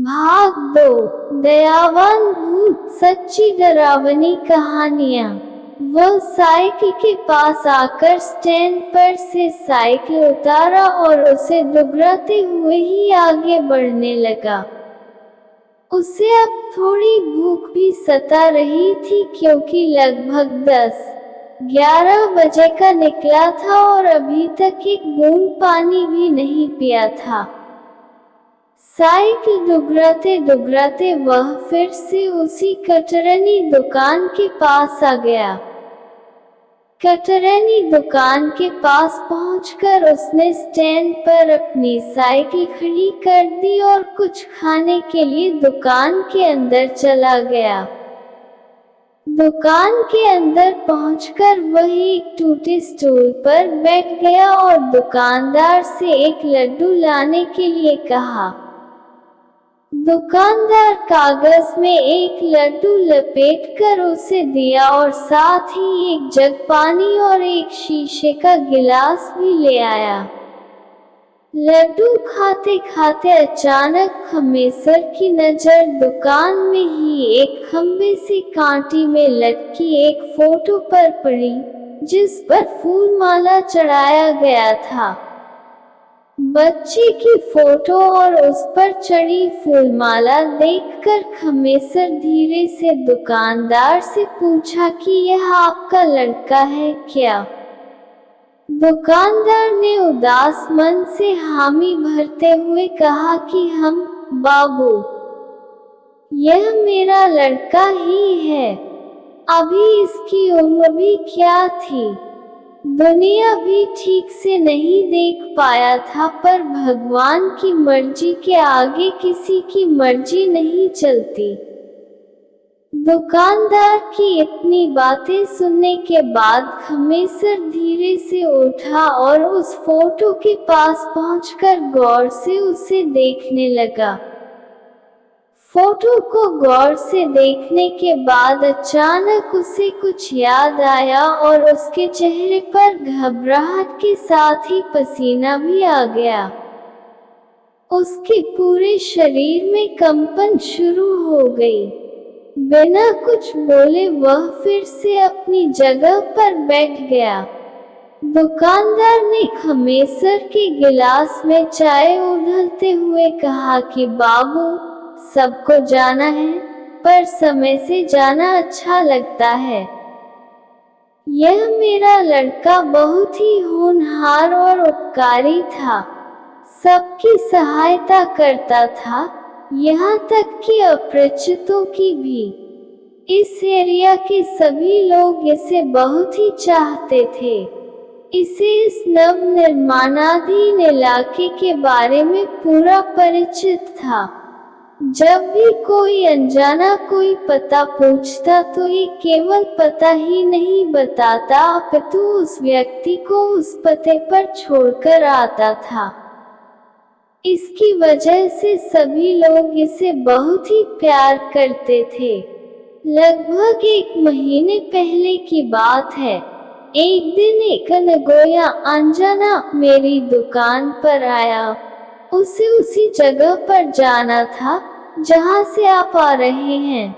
भाग 2 दयावान भूत सच्ची डरावनी कहानियाँ। वह साइकिल के पास आकर स्टैंड पर से साइकिल उतारा और उसे डुगराते हुए ही आगे बढ़ने लगा। उसे अब थोड़ी भूख भी सता रही थी क्योंकि लगभग 10-11 बजे का निकला था और अभी तक एक बूंद पानी भी नहीं पिया था। साइकिल डुगराते डुगराते वह फिर से उसी कतरनी दुकान के पास आ गया। कतरनी दुकान के पास पहुंचकर उसने स्टैंड पर अपनी साइकिल खड़ी कर दी और कुछ खाने के लिए दुकान के अंदर चला गया। दुकान के अंदर पहुंचकर वह एक टूटे स्टूल पर बैठ गया और दुकानदार से एक लड्डू लाने के लिए कहा। दुकानदार कागज में एक लड्डू लपेटकर उसे दिया और साथ ही एक जग पानी और एक शीशे का गिलास भी ले आया। लड्डू खाते खाते अचानक खमेसर की नजर दुकान में ही एक खंबे से कांटी में लटकी एक फोटो पर पड़ी, जिस पर फूल माला चढ़ाया गया था। बच्चे की फोटो और उस पर चढ़ी फूलमाला देखकर खमेसर धीरे से दुकानदार से पूछा कि यह आपका लड़का है क्या? दुकानदार ने उदास मन से हामी भरते हुए कहा कि हम बाबू, यह मेरा लड़का ही है। अभी इसकी उम्र भी क्या थी, दुनिया भी ठीक से नहीं देख पाया था, पर भगवान की मर्जी के आगे किसी की मर्जी नहीं चलती। दुकानदार की इतनी बातें सुनने के बाद खमेसर धीरे से उठा और उस फोटो के पास पहुंचकर गौर से उसे देखने लगा। फोटो को गौर से देखने के बाद अचानक उसे कुछ याद आया और उसके चेहरे पर घबराहट के साथ ही पसीना भी आ गया। उसके पूरे शरीर में कंपन शुरू हो गई। बिना कुछ बोले वह फिर से अपनी जगह पर बैठ गया। दुकानदार ने खमेसर के गिलास में चाय उड़लते हुए कहा कि बाबू, सबको जाना है, पर समय से जाना अच्छा लगता है। यह मेरा लड़का बहुत ही होनहार और उपकारी था, सबकी सहायता करता था, यहाँ तक कि अपरिचितों की भी। इस एरिया के सभी लोग इसे बहुत ही चाहते थे। इसे इस नव निर्माणाधीन इलाके के बारे में पूरा परिचित था। जब भी कोई अनजाना कोई पता पूछता तो ये केवल पता ही नहीं बताता, अपितु उस व्यक्ति को उस पते पर छोड़कर आता था। इसकी वजह से सभी लोग इसे बहुत ही प्यार करते थे। लगभग 1 महीने पहले की बात है। एक दिन एक अनगोया अनजाना मेरी दुकान पर आया। उसे उसी जगह पर जाना था जहां से आप आ रहे हैं।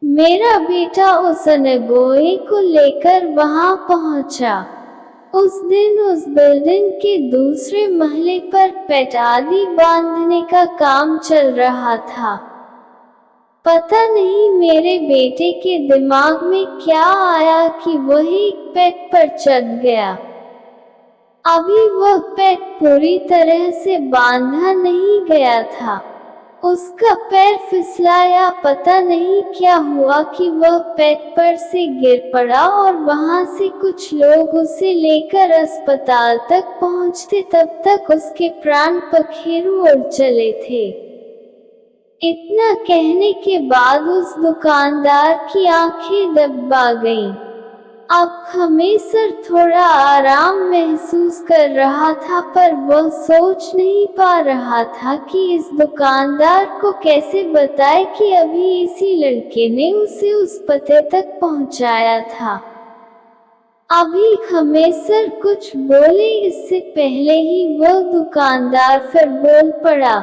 मेरा बेटा उस अनगोए को लेकर वहां पहुंचा। उस दिन उस बिल्डिंग के दूसरे महले पर पेट आदि बांधने का काम चल रहा था। पता नहीं मेरे बेटे के दिमाग में क्या आया कि वह एक पेट पर चढ़ गया। अभी वह पेट पूरी तरह से बांधा नहीं गया था। उसका पैर फिसला या पता नहीं क्या हुआ कि वह पेट पर से गिर पड़ा और वहां से कुछ लोग उसे लेकर अस्पताल तक पहुंचते तब तक उसके प्राण पखेरु उड़ चले थे। इतना कहने के बाद उस दुकानदार की आंखें दबा गईं। अब खमेसर थोड़ा आराम महसूस कर रहा था, पर वह सोच नहीं पा रहा था कि इस दुकानदार को कैसे बताए कि अभी इसी लड़के ने उसे उस पते तक पहुंचाया था। अभी खमेसर कुछ बोले इससे पहले ही वह दुकानदार फिर बोल पड़ा,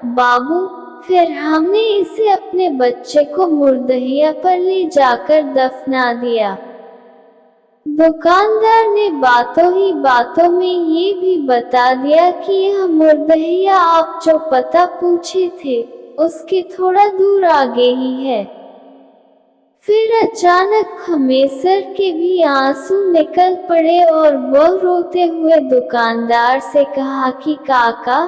बाबू, फिर हमने इसे अपने बच्चे को मुर्दहिया पर ले जाकर दफना दिया। दुकानदार ने बातों ही बातों में ये भी बता दिया कि यह मुर्दहिया आप जो पता पूछे थे, उसके थोड़ा दूर आगे ही है। फिर अचानक खमेसर के भी आंसू निकल पड़े और वह रोते हुए दुकानदार से कहा कि काका,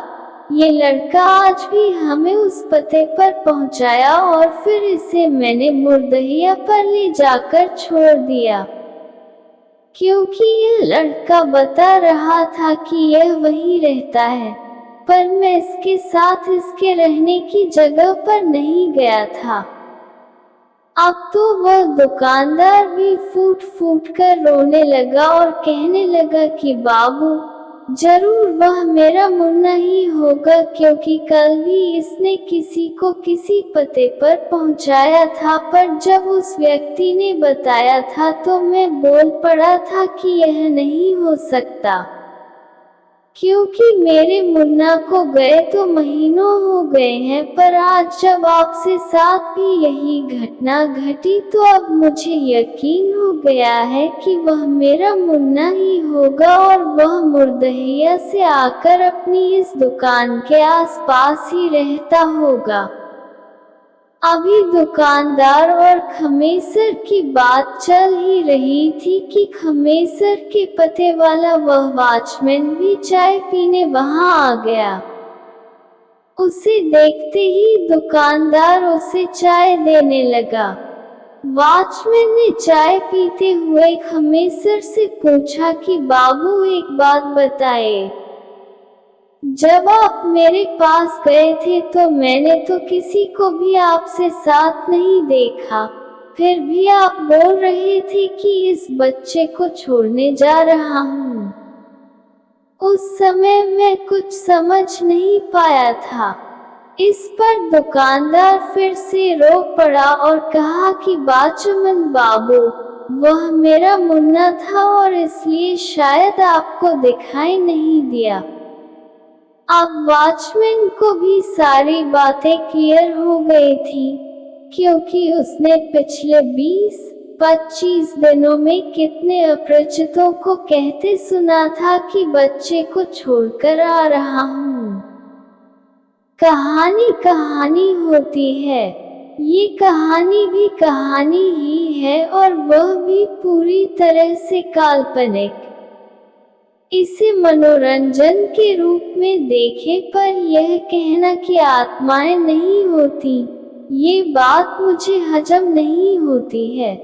ये लड़का आज भी हमें उस पते पर पहुंचाया और फिर इसे मैंने मुर्दहिया पर ले जाकर छोड़ दिया, क्योंकि यह लड़का बता रहा था कि यह वहीं रहता है, पर मैं इसके साथ इसके रहने की जगह पर नहीं गया था। अब तो वह दुकानदार भी फूट फूट कर रोने लगा और कहने लगा कि बाबू, जरूर वह मेरा मुन्ना ही होगा, क्योंकि कल भी इसने किसी को किसी पते पर पहुंचाया था, पर जब उस व्यक्ति ने बताया था तो मैं बोल पड़ा था कि यह नहीं हो सकता, क्योंकि मेरे मुन्ना को गए तो महीनों हो गए हैं, पर आज जब आपसे साथ भी यही घटना घटी तो अब मुझे यकीन हो गया है कि वह मेरा मुन्ना ही होगा और वह मुर्दहिया से आकर अपनी इस दुकान के आसपास ही रहता होगा। अभी दुकानदार और खमेसर की बात चल ही रही थी कि खमेसर के पते वाला वह वॉचमैन भी चाय पीने वहां आ गया। उसे देखते ही दुकानदार उसे चाय देने लगा। वॉचमैन ने चाय पीते हुए खमेसर से पूछा कि बाबू, एक बात बताए, जब आप मेरे पास गए थे तो मैंने तो किसी को भी आपसे साथ नहीं देखा, फिर भी आप बोल रहे थे कि इस बच्चे को छोड़ने जा रहा हूँ। उस समय मैं कुछ समझ नहीं पाया था। इस पर दुकानदार फिर से रो पड़ा और कहा कि बाचमन बाबू, वह मेरा मुन्ना था और इसलिए शायद आपको दिखाई नहीं दिया। अब वॉचमैन को भी सारी बातें क्लियर हो गई थी, क्योंकि उसने पिछले 20-25 दिनों में कितने अपरिचितों को कहते सुना था कि बच्चे को छोड़कर आ रहा हूँ। कहानी कहानी होती है, ये कहानी भी कहानी ही है और वह भी पूरी तरह से काल्पनिक। इसे मनोरंजन के रूप में देखे, पर यह कहना कि आत्माएं नहीं होती, ये बात मुझे हजम नहीं होती है।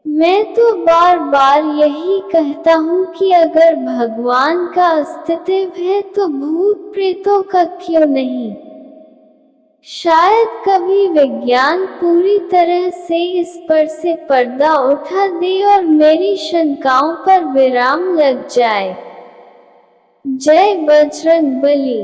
मैं तो बार बार यही कहता हूँ कि अगर भगवान का अस्तित्व है तो भूत प्रेतों का क्यों नहीं। शायद कभी विज्ञान पूरी तरह से इस पर से पर्दा उठा दे और मेरी शंकाओं पर विराम लग जाए। जय बजरंगबली।